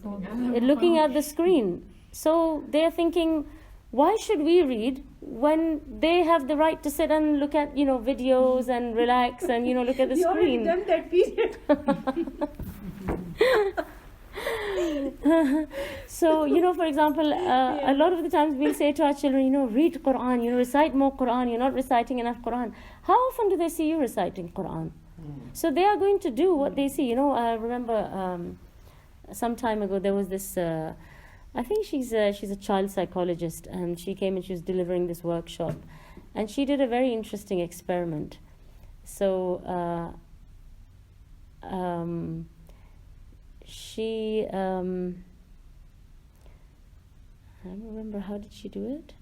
Looking at the screen. So they're thinking, why should we read when they have the right to sit and look at, you know, videos and relax and, you know, look at the screen? We already done that period. So, you know, for example, a lot of the times we'll say to our children, you know, read Quran, you know, recite more Quran, you're not reciting enough Quran. How often do they see you reciting Quran? So they are going to do what they see. You know, I remember some time ago there was this, I think she's a child psychologist, and she came and she was delivering this workshop, and she did a very interesting experiment. So I don't remember, how did she do it?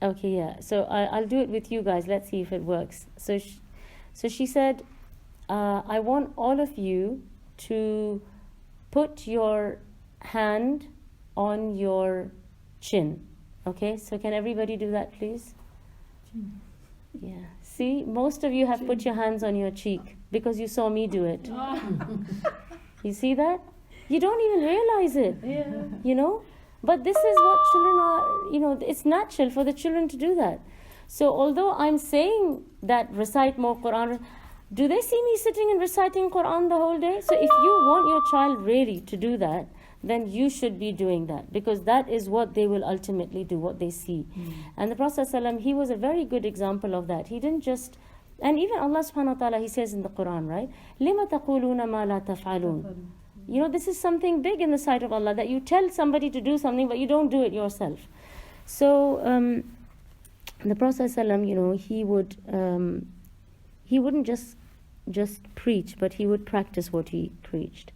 Okay, yeah. So I'll do it with you guys. Let's see if it works. So she said, I want all of you to put your hand on your chin. Okay, so can everybody do that, please? Yeah. See, most of you have put your hands on your cheek because you saw me do it. You see that? You don't even realize it. Yeah. You know? But this is what children are, you know, it's natural for the children to do that. So although I'm saying that recite more Quran, do they see me sitting and reciting Quran the whole day? So if you want your child really to do that, then you should be doing that, because that is what they will ultimately do, what they see. And the Prophet ﷺ, he was a very good example of that. He didn't just, and even Allah subhanahu wa ta'ala, he says in the Quran, right? لِمَ تَقُولُونَ مَا لَا تَفْعَلُونَ. You know, this is something big in the sight of Allah, that you tell somebody to do something, but you don't do it yourself. So the Prophet ﷺ, you know, he wouldn't just preach, but he would practice what he preached.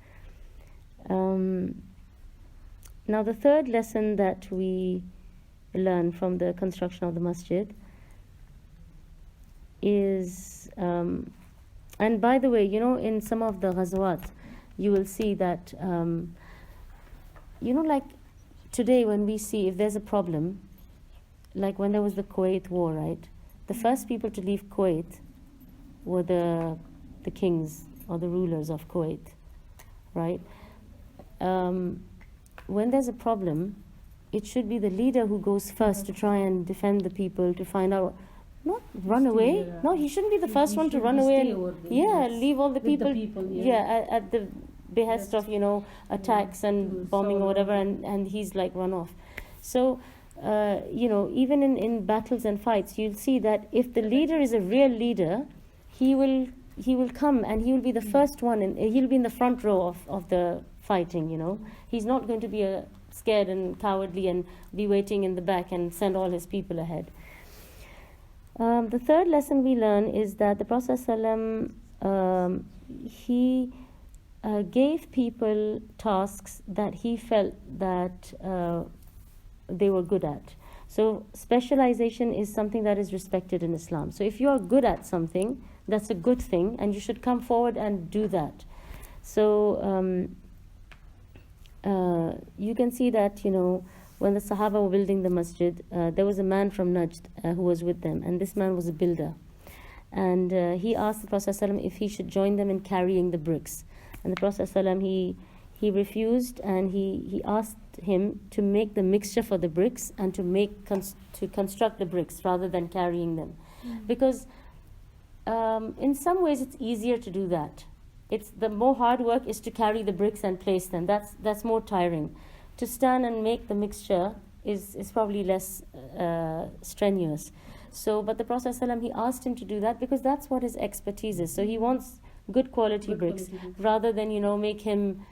Now the third lesson that we learn from the construction of the masjid is, and by the way, you know, in some of the ghazwat, you will see that, you know, like today when we see if there's a problem, like when there was the Kuwait war, right? The first people to leave Kuwait were the kings or the rulers of Kuwait, right? When there's a problem, it should be the leader who goes first to try and defend the people, to find out, not run away. No, he shouldn't be the first one to run away and leave all the people, at the behest of, you know, attacks and bombing or whatever, and he's like run off. So you know, even in battles and fights, you'll see that if the leader is a real leader, he will come and he will be the first one, and he'll be in the front row of the fighting, you know. He's not going to be scared and cowardly and be waiting in the back and send all his people ahead. The third lesson we learn is that the Prophet ﷺ, he gave people tasks that he felt that they were good at. So specialization is something that is respected in Islam. So if you are good at something, that's a good thing, and you should come forward and do that. So you can see that, you know, when the Sahaba were building the masjid, there was a man from Najd who was with them, and this man was a builder. And he asked the Prophet ﷺ if he should join them in carrying the bricks. And the Prophet ﷺ, he refused, and he asked him to make the mixture for the bricks and to construct the bricks rather than carrying them. Because in some ways it's easier to do that. It's the more hard work is to carry the bricks and place them. That's more tiring. To stand and make the mixture is probably less strenuous. So, but the Prophet ﷺ, he asked him to do that because that's what his expertise is. So he wants good quality bricks rather than, you know, make him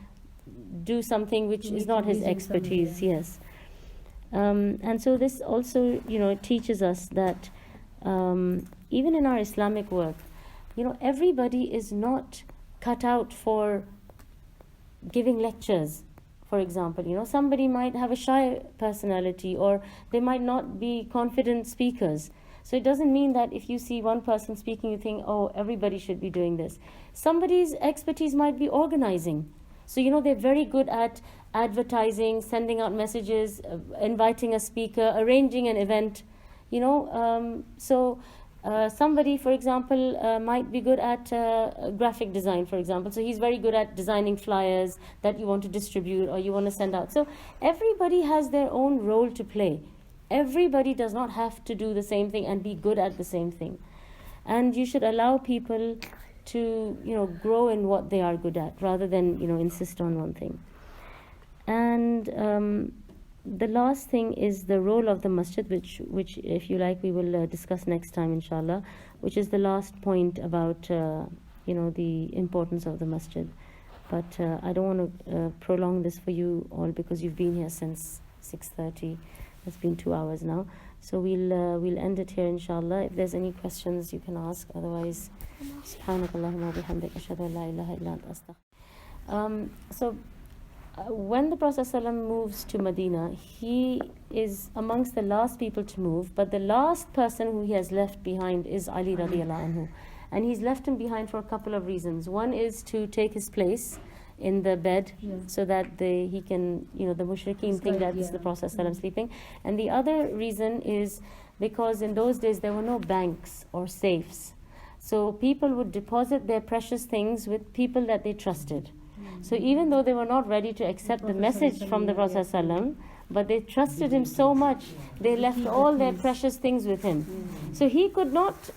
do something which is not his expertise. Yes. And so this also, you know, teaches us that even in our Islamic work, you know, everybody is not cut out for giving lectures. For example, you know, somebody might have a shy personality, or they might not be confident speakers. So it doesn't mean that if you see one person speaking, you think, oh, everybody should be doing this. Somebody's expertise might be organizing. So, you know, they're very good at advertising, sending out messages, inviting a speaker, arranging an event, you know. Somebody, for example, might be good at graphic design, for example. So he's very good at designing flyers that you want to distribute or you want to send out. So everybody has their own role to play. Everybody does not have to do the same thing and be good at the same thing. And you should allow people to, you know, grow in what they are good at rather than, you know, insist on one thing. And the last thing is the role of the masjid, which if you like, we will discuss next time, inshallah, which is the last point about, you know, the importance of the masjid. But I don't want to prolong this for you all because you've been here since 6:30. It's been 2 hours now. So we'll end it here, inshallah. If there's any questions, you can ask. Otherwise, subhanakallahumma wa bihamdika ashhadu an la ilaha illa anta astaghfiruka. When the Prophet ﷺ moves to Medina, he is amongst the last people to move, but the last person who he has left behind is Ali radiallahu anhu. And he's left him behind for a couple of reasons. One is to take his place in the bed, so that he can, the mushrikeen think that it's the Prophet ﷺ sleeping. And the other reason is because in those days there were no banks or safes. So people would deposit their precious things with people that they trusted. So even though they were not ready to accept the message from the Prophet ﷺ, but they trusted him so much, they left all their precious things with him. So he could not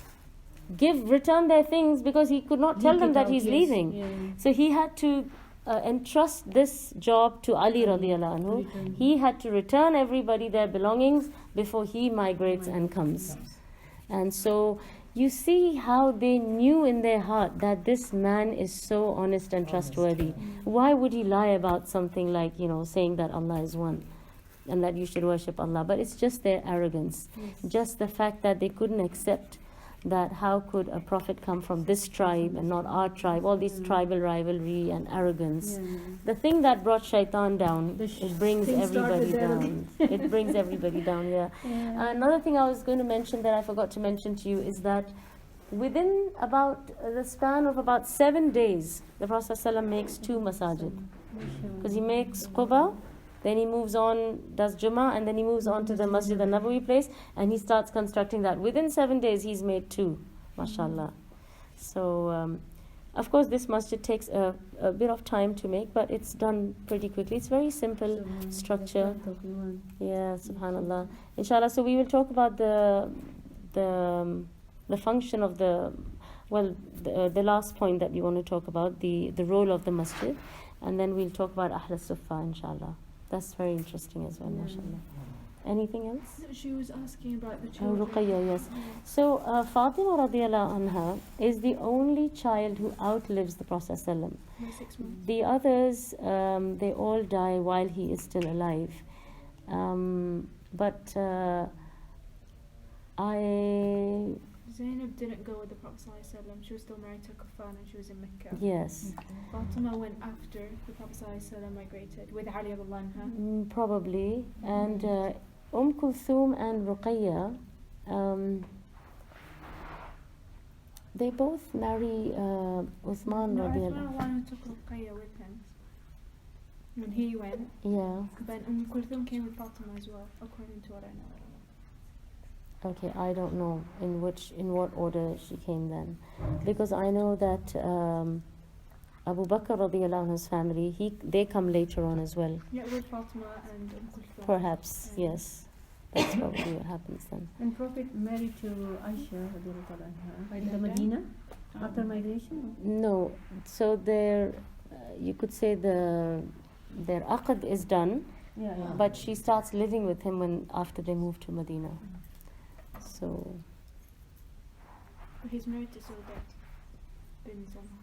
return their things because he could not tell them that he's leaving. So he had to entrust this job to Ali radiallahu anhu. He had to return everybody their belongings before he migrates and comes. And so you see how they knew in their heart that this man is so honest and trustworthy. Why would he lie about something like, saying that Allah is one and that you should worship Allah? But it's just their arrogance. Just the fact that they couldn't accept that how could a prophet come from this tribe and not our tribe, all these tribal rivalry and arrogance. The thing that brought shaitan down, it brings everybody down. It brings everybody down, Another thing I was going to mention that I forgot to mention to you is that within about the span of about 7 days, the Prophet ﷺ makes 2 masajid. Because he makes Quba, then he moves on, does Jummah, and then he moves on to the Masjid al-Nabawi place, and he starts constructing that. Within 7 days, he's made 2, mashallah. So, of course, this masjid takes a bit of time to make, but it's done pretty quickly. It's very simple structure. Yeah, subhanallah. Inshallah, so we will talk about the function of the last point that we want to talk about, the role of the masjid, and then we'll talk about Ahl Sufa, inshallah. That's very interesting as well, mashallah. Anything else? She was asking about the children. Ruqayya, yes. So Fatima radiallahu anha is the only child who outlives the Prophet ﷺ. By 6 months. The others, they all die while he is still alive. Zainab didn't go with the Prophet ﷺ. She was still married to Kafan and she was in Mecca. Yes. Fatima went after the Prophet ﷺ migrated with Ali radiallahu anha. Probably. And Kulthum and Ruqayya, they both marry Uthman No, radiallahu Uthman one who took Ruqayya with him when he went. Yeah. But Kulthum came with Fatima as well, according to what I know. Okay, I don't know in what order she came then, because I know that Abu Bakr radiallahu anhu's family, they come later on as well. Yeah, with Fatima and Kulthum. Perhaps, yes. That's probably what happens then. And Prophet married to Aisha radiallahu anha in the Medina after migration? No, so you could say their aqd is done, but she starts living with him after they move to Medina. So he's married to Saudat bin Zamah.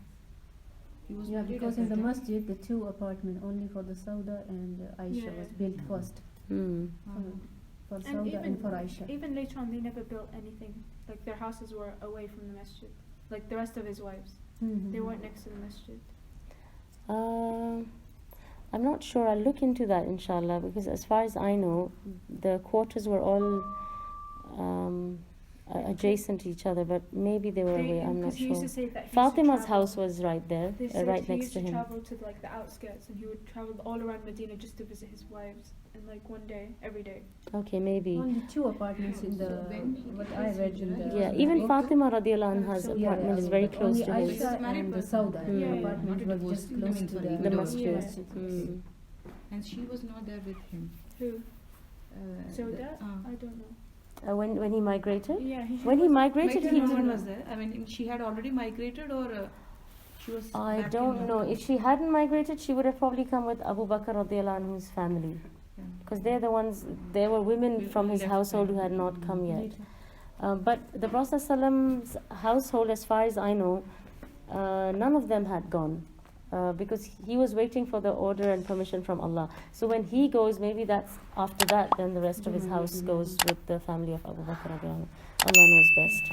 Yeah, because in the masjid, the 2 apartments only for the Sauda and Aisha was built first. For Sauda and for Aisha. Even later on, they never built anything. Like their houses were away from the masjid. Like the rest of his wives. They weren't next to the masjid. I'm not sure. I'll look into that, inshallah, because as far as I know, the quarters were all adjacent to each other, but maybe they were away. I'm not sure. Fatima's house was right there, right next to him. He used to travel to like the outskirts, and he would travel all around Medina just to visit his wives, and like one day, every day. Okay, maybe. Only 2 apartments in the what I read in the even Fatima radiallahu anha's apartment is very close to his. Aisha and the Sauda apartments were just close to the masjid. And she was not there with him. Who? Sauda? I don't know. When he migrated? Yeah, when he migrated, he was there. I mean, she had already migrated, or she was. I don't know. If she hadn't migrated, she would have probably come with Abu Bakr radiallahu anhu's family, because they're the ones. There were women from his household who had not come yet. But the Prophet ﷺ's household, as far as I know, none of them had gone. Because he was waiting for the order and permission from Allah. So when he goes, maybe that's after that, then the rest of his house goes with the family of Abu Bakr radiallahu anhu. Allah knows best.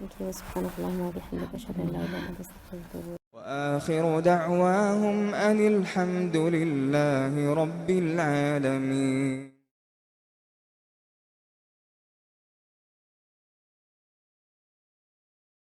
Okay, subhanallah wa bihamdika ashhadu an la ilaha illa anta astaghfiruka wa atubu ilayk. وآخر دعواهم أن الحمد لله رب العالمين.